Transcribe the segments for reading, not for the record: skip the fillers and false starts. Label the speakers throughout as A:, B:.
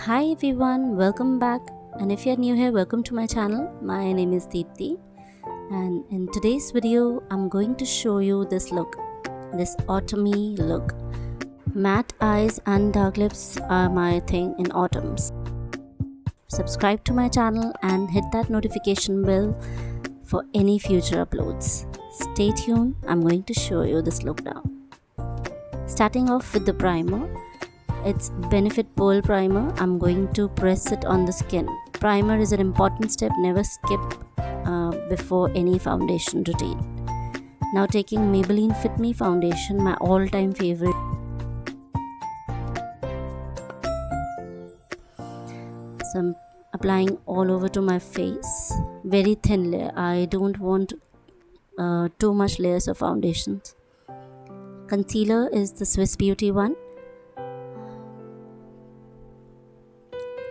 A: Hi everyone, welcome back. And if you're new here, welcome to my channel. My name is Deepti, and in today's video, I'm going to show you this look, this autumny look. Matte eyes and dark lips are my thing in autumns. Subscribe to my channel and hit that notification bell for any future uploads. Stay tuned, I'm going to show you this look now. Starting off with the primer. It's Benefit Pearl Primer. I'm going to press it on the skin. Primer is an important step, never skip before any foundation routine. Now taking Maybelline Fit Me foundation, my all-time favorite. So I'm applying all over to my face. Very thin layer. I don't want too much layers of foundations. Concealer is the Swiss Beauty one.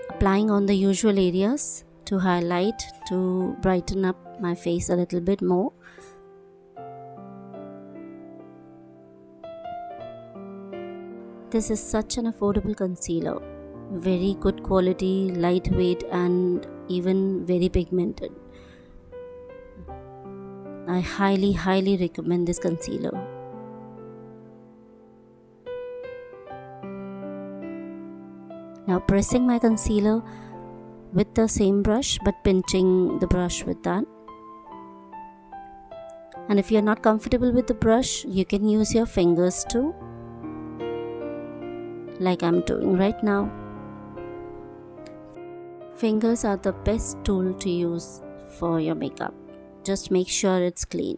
A: Applying on the usual areas to highlight, to brighten up my face a little bit more. This is such an affordable concealer. Very good quality, lightweight and even very pigmented. I highly recommend this concealer. Now pressing my concealer with the same brush but pinching the brush with that. And if you're not comfortable with the brush, you can use your fingers too, like I'm doing right now. Fingers are the best tool to use for your makeup. Just make sure it's clean.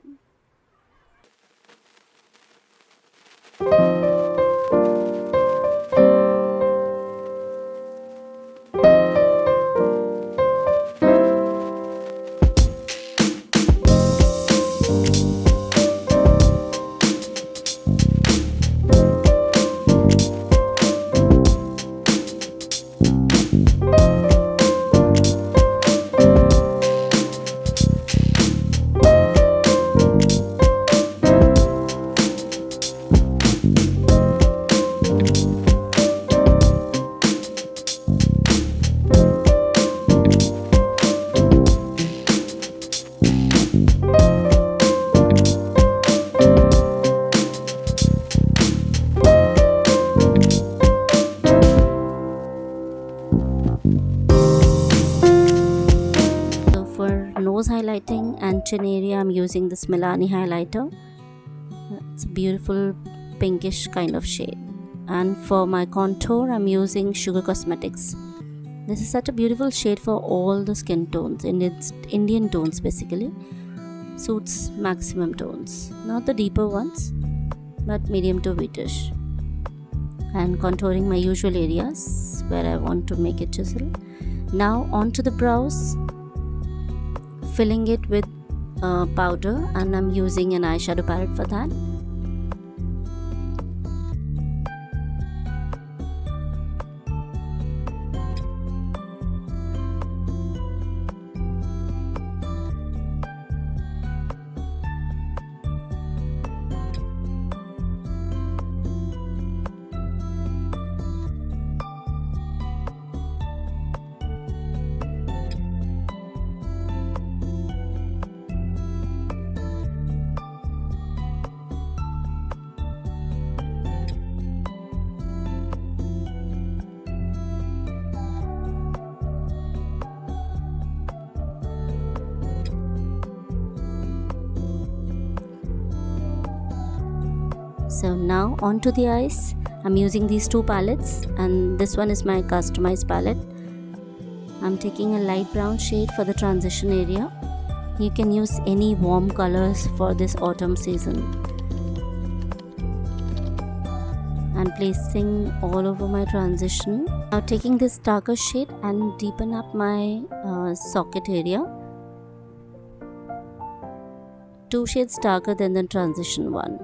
A: Nose highlighting and chin area, I'm using this Milani highlighter. It's a beautiful pinkish kind of shade. And for my contour, I'm using Sugar Cosmetics. This is such a beautiful shade for all the skin tones. It's Indian tones basically. Suits maximum tones. Not the deeper ones, but medium to wheatish. And contouring my usual areas where I want to make it chisel. Now onto the brows. Filling it with powder, and I'm using an eyeshadow palette for that. So now onto the eyes. I'm using these two palettes, and this one is my customized palette. I'm taking a light brown shade for the transition area. You can use any warm colors for this autumn season. And placing all over my transition. Now taking this darker shade and deepen up my socket area. 2 shades darker than the transition one.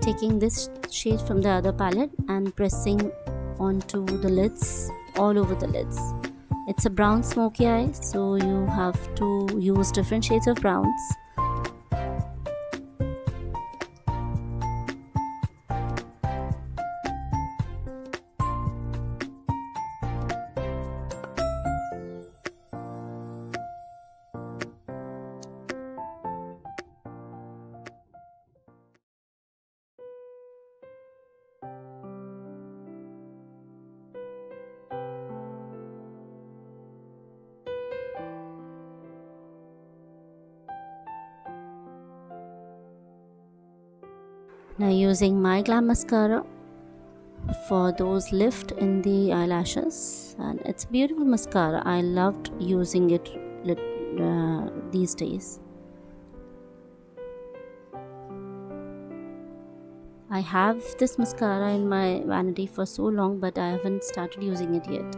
A: Taking this shade from the other palette and pressing onto the lids all over the lids. It's a brown smoky eye, so you have to use different shades of browns. Now using my Glam mascara for those lift in the eyelashes, and it's beautiful mascara. I loved using it these days. I have this mascara in my vanity for so long, but I haven't started using it yet.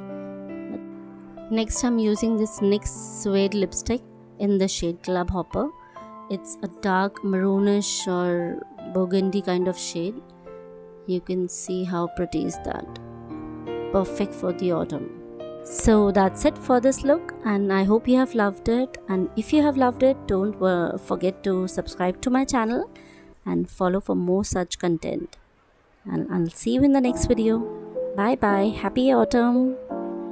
A: Next I'm using this NYX suede lipstick in the shade Club Hopper. It's a dark maroonish or burgundy kind of shade. You can see how pretty is that. Perfect for the autumn. So that's it for this look, and I hope you have loved it. And if you have loved it, don't forget to subscribe to my channel and follow for more such content. And I'll see you in the next video. Bye bye. Happy autumn.